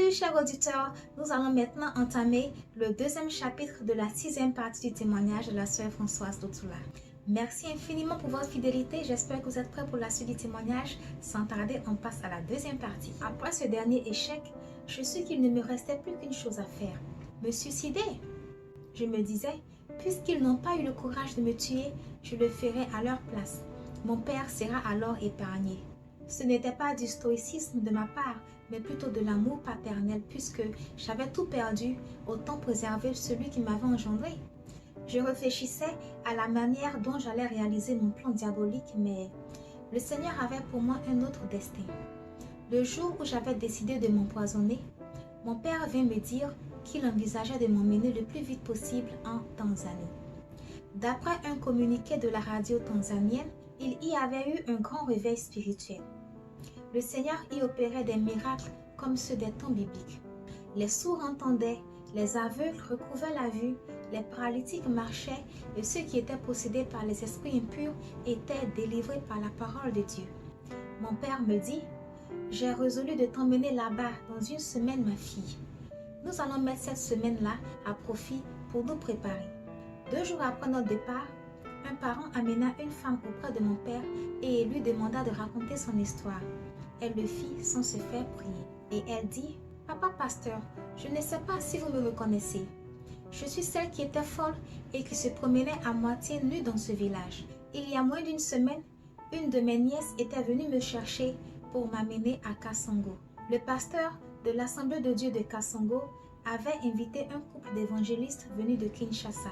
Salut chers auditeurs, nous allons maintenant entamer le deuxième chapitre de la sixième partie du témoignage de la sœur Françoise Dotula. Merci infiniment pour votre fidélité, j'espère que vous êtes prêts pour la suite du témoignage. Sans tarder, on passe à la deuxième partie. Après ce dernier échec, je sus qu'il ne me restait plus qu'une chose à faire, me suicider. Je me disais, puisqu'ils n'ont pas eu le courage de me tuer, je le ferai à leur place. Mon père sera alors épargné. Ce n'était pas du stoïcisme de ma part, mais plutôt de l'amour paternel, puisque j'avais tout perdu, autant préserver celui qui m'avait engendré. Je réfléchissais à la manière dont j'allais réaliser mon plan diabolique, mais le Seigneur avait pour moi un autre destin. Le jour où j'avais décidé de m'empoisonner, mon père vint me dire qu'il envisageait de m'emmener le plus vite possible en Tanzanie. D'après un communiqué de la radio tanzanienne, il y avait eu un grand réveil spirituel. Le Seigneur y opérait des miracles comme ceux des temps bibliques. Les sourds entendaient, les aveugles recouvraient la vue, les paralytiques marchaient et ceux qui étaient possédés par les esprits impurs étaient délivrés par la parole de Dieu. Mon père me dit, « J'ai résolu de t'emmener là-bas dans une semaine, ma fille. Nous allons mettre cette semaine-là à profit pour nous préparer. » 2 jours après notre départ, un parent amena une femme auprès de mon père et lui demanda de raconter son histoire. Elle le fit sans se faire prier. Et elle dit, « Papa pasteur, je ne sais pas si vous me reconnaissez. Je suis celle qui était folle et qui se promenait à moitié nue dans ce village. Il y a moins d'une semaine, une de mes nièces était venue me chercher pour m'amener à Kasongo. Le pasteur de l'Assemblée de Dieu de Kasongo avait invité un couple d'évangélistes venus de Kinshasa.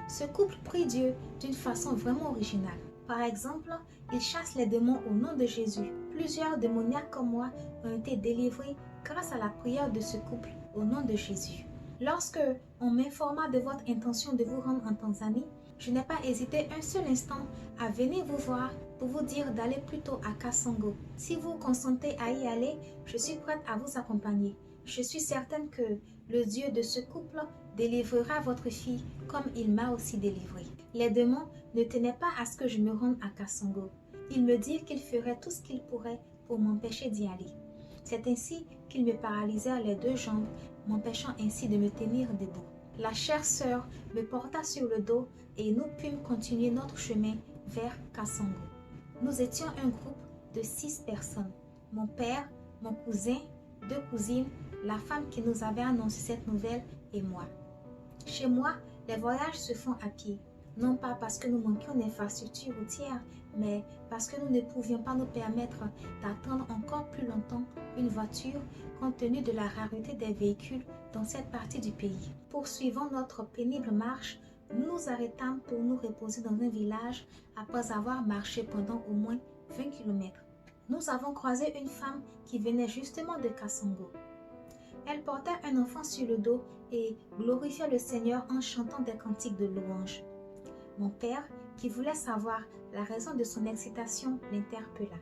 Ce couple prie Dieu d'une façon vraiment originale. Par exemple, il chasse les démons au nom de Jésus. Plusieurs démoniaques comme moi ont été délivrés grâce à la prière de ce couple au nom de Jésus. Lorsque on m'informa de votre intention de vous rendre en Tanzanie, je n'ai pas hésité un seul instant à venir vous voir pour vous dire d'aller plutôt à Kasongo. Si vous consentez à y aller, je suis prête à vous accompagner. Je suis certaine que le Dieu de ce couple délivrera votre fille comme il m'a aussi délivré. Les démons ne tenaient pas à ce que je me rende à Kasongo. Ils me dirent qu'ils feraient tout ce qu'ils pourraient pour m'empêcher d'y aller. C'est ainsi qu'ils me paralysèrent les 2 jambes, m'empêchant ainsi de me tenir debout. La chère sœur me porta sur le dos et nous pûmes continuer notre chemin vers Kasongo. Nous étions un groupe de 6 personnes. Mon père, mon cousin, 2 cousines, la femme qui nous avait annoncé cette nouvelle et moi. Chez moi, les voyages se font à pied. Non pas parce que nous manquions d'infrastructures routières, mais parce que nous ne pouvions pas nous permettre d'attendre encore plus longtemps une voiture compte tenu de la rareté des véhicules dans cette partie du pays. Poursuivant notre pénible marche, nous nous arrêtâmes pour nous reposer dans un village après avoir marché pendant au moins 20 km. Nous avons croisé une femme qui venait justement de Kasongo. Elle portait un enfant sur le dos et glorifiait le Seigneur en chantant des cantiques de louange. Mon père, qui voulait savoir la raison de son excitation, l'interpella.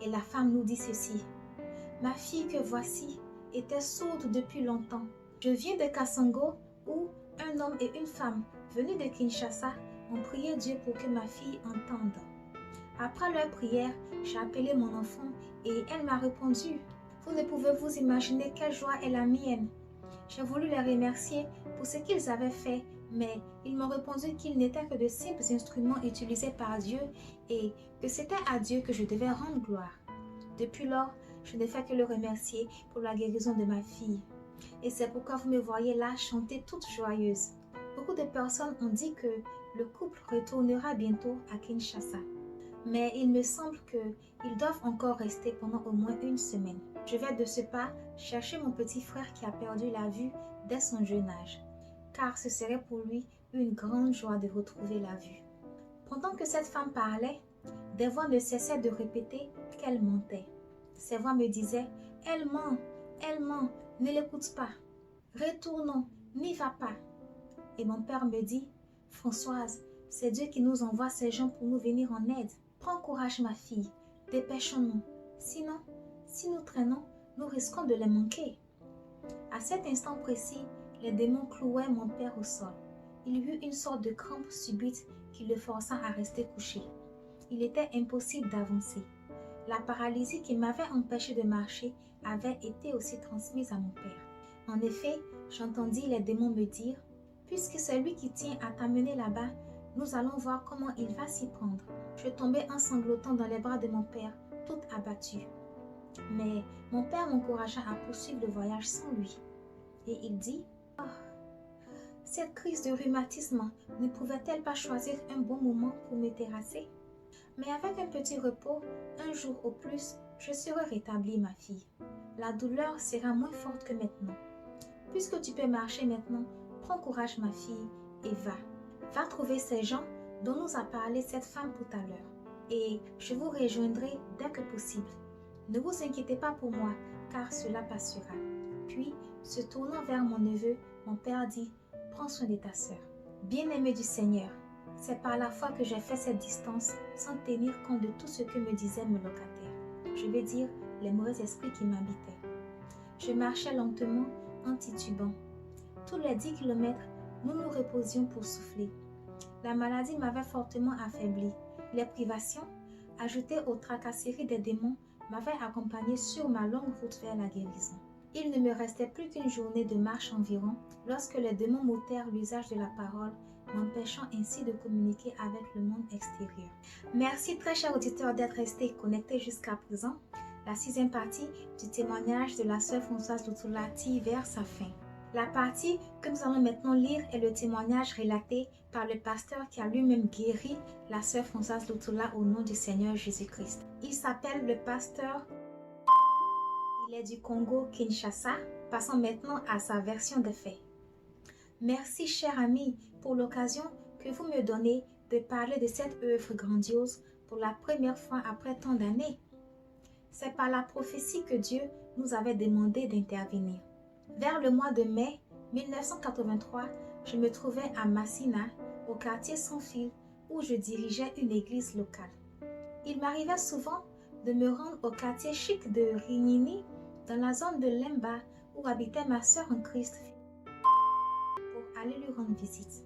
Et la femme nous dit ceci. « Ma fille que voici était sourde depuis longtemps. Je viens de Kasongo où un homme et une femme venus de Kinshasa ont prié Dieu pour que ma fille entende. Après leur prière, j'ai appelé mon enfant et elle m'a répondu. Vous ne pouvez vous imaginer quelle joie est la mienne. J'ai voulu les remercier pour ce qu'ils avaient fait, mais ils m'ont répondu qu'ils n'étaient que de simples instruments utilisés par Dieu et que c'était à Dieu que je devais rendre gloire. Depuis lors, je ne fais que le remercier pour la guérison de ma fille. Et c'est pourquoi vous me voyez là chanter toute joyeuse. Beaucoup de personnes ont dit que le couple retournera bientôt à Kinshasa. Mais il me semble qu'ils doivent encore rester pendant au moins 1 semaine. Je vais de ce pas chercher mon petit frère qui a perdu la vue dès son jeune âge, car ce serait pour lui une grande joie de retrouver la vue. Pendant que cette femme parlait, des voix ne cessaient de répéter qu'elle mentait. Ces voix me disaient « Elle ment, ne l'écoute pas. Retournons, n'y va pas. » Et mon père me dit « Françoise, c'est Dieu qui nous envoie ces gens pour nous venir en aide. Prends courage ma fille, dépêchons-nous. Sinon, si nous traînons, nous risquons de les manquer. » À cet instant précis, les démons clouaient mon père au sol. Il y eut une sorte de crampe subite qui le força à rester couché. Il était impossible d'avancer. La paralysie qui m'avait empêché de marcher avait été aussi transmise à mon père. En effet, j'entendis les démons me dire, puisque c'est lui qui tient à t'amener là-bas, nous allons voir comment il va s'y prendre. Je tombais en sanglotant dans les bras de mon père, toute abattue. Mais mon père m'encouragea à poursuivre le voyage sans lui. Et il dit, « Oh, cette crise de rhumatisme ne pouvait-elle pas choisir un bon moment pour me terrasser? Mais avec un petit repos, un jour au plus, je serai rétablie, ma fille. La douleur sera moins forte que maintenant. Puisque tu peux marcher maintenant, prends courage, ma fille, et va. Va trouver ces gens dont nous a parlé cette femme tout à l'heure. Et je vous rejoindrai dès que possible. Ne vous inquiétez pas pour moi, car cela passera. » Puis, se tournant vers mon neveu, mon père dit, « Prends soin de ta sœur. » Bien-aimé du Seigneur, c'est par la foi que j'ai fait cette distance sans tenir compte de tout ce que me disaient mes locataires. Je vais dire les mauvais esprits qui m'habitaient. Je marchais lentement en titubant. Tous les 10 kilomètres, nous nous reposions pour souffler. La maladie m'avait fortement affaibli. Les privations, ajoutées aux tracasseries des démons, m'avaient accompagné sur ma longue route vers la guérison. Il ne me restait plus qu'une journée de marche environ lorsque les démons m'ôtèrent l'usage de la parole, m'empêchant ainsi de communiquer avec le monde extérieur. Merci très cher auditeur d'être resté connecté jusqu'à présent. La 6e partie du témoignage de la sœur Françoise Luthula tire vers sa fin. La partie que nous allons maintenant lire est le témoignage relaté par le pasteur qui a lui-même guéri la sœur Françoise Luthula au nom du Seigneur Jésus-Christ. Il s'appelle le pasteur. Il est du Congo, Kinshasa. Passons maintenant à sa version des faits. Merci, cher ami, pour l'occasion que vous me donnez de parler de cette œuvre grandiose pour la première fois après tant d'années. C'est par la prophétie que Dieu nous avait demandé d'intervenir. Vers le mois de mai 1983, je me trouvais à Massina, au quartier Sans Fil, où je dirigeais une église locale. Il m'arrivait souvent de me rendre au quartier chic de Rignini, dans la zone de Lemba, où habitait ma sœur en Christ, pour aller lui rendre visite.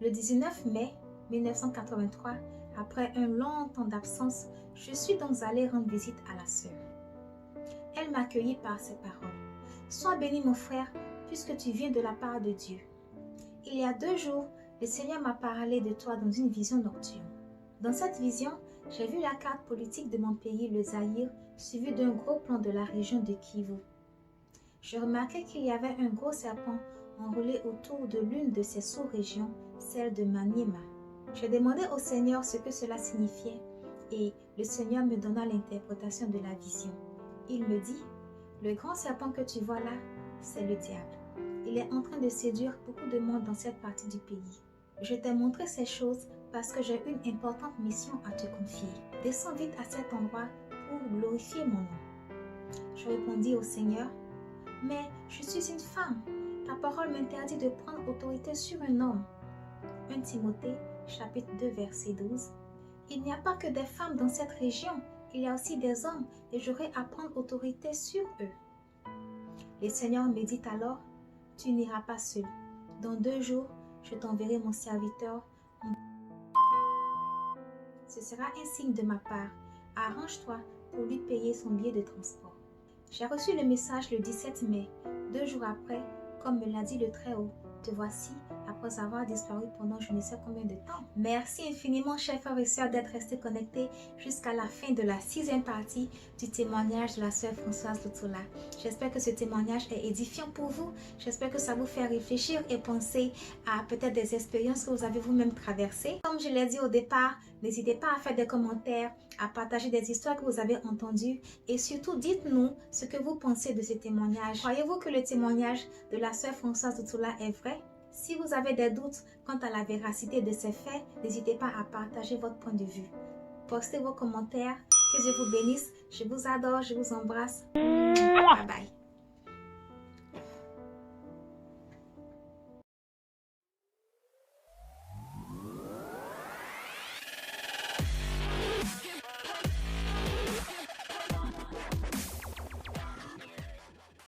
Le 19 mai 1983, après un long temps d'absence, je suis donc allée rendre visite à la sœur. Elle m'accueillit par ces paroles. « Sois béni mon frère, puisque tu viens de la part de Dieu. Il y a 2 jours, le Seigneur m'a parlé de toi dans une vision nocturne. Dans cette vision, j'ai vu la carte politique de mon pays, le Zaïre, suivie d'un gros plan de la région de Kivu. Je remarquai qu'il y avait un gros serpent enroulé autour de l'une de ces sous-régions, celle de Maniema. J'ai demandé au Seigneur ce que cela signifiait et le Seigneur me donna l'interprétation de la vision. Il me dit, « Le grand serpent que tu vois là, c'est le diable. Il est en train de séduire beaucoup de monde dans cette partie du pays. Je t'ai montré ces choses parce que j'ai une importante mission à te confier. Descends vite à cet endroit pour glorifier mon nom. » Je répondis au Seigneur, « Mais je suis une femme. Ta parole m'interdit de prendre autorité sur un homme. » 1 Timothée, chapitre 2, verset 12. Il n'y a pas que des femmes dans cette région, il y a aussi des hommes et j'aurai à prendre autorité sur eux. Le Seigneur me dit alors, « Tu n'iras pas seul. Dans 2 jours, je t'enverrai mon serviteur. Ce sera un signe de ma part. Arrange-toi pour lui payer son billet de transport. » J'ai reçu le message le 17 mai. 2 jours après, comme me l'a dit le Très-Haut, te voici après avoir disparu pendant je ne sais combien de temps. Merci infiniment, chers frères et sœurs, d'être restés connectés jusqu'à la fin de la 6e partie du témoignage de la sœur Françoise Luthula. J'espère que ce témoignage est édifiant pour vous. J'espère que ça vous fait réfléchir et penser à peut-être des expériences que vous avez vous-même traversées. Comme je l'ai dit au départ, n'hésitez pas à faire des commentaires, à partager des histoires que vous avez entendues et surtout dites-nous ce que vous pensez de ce témoignage. Croyez-vous que le témoignage de la sœur Françoise Luthula est vrai? Si vous avez des doutes quant à la véracité de ces faits, n'hésitez pas à partager votre point de vue. Postez vos commentaires. Que Dieu vous bénisse. Je vous adore, je vous embrasse. Bye bye.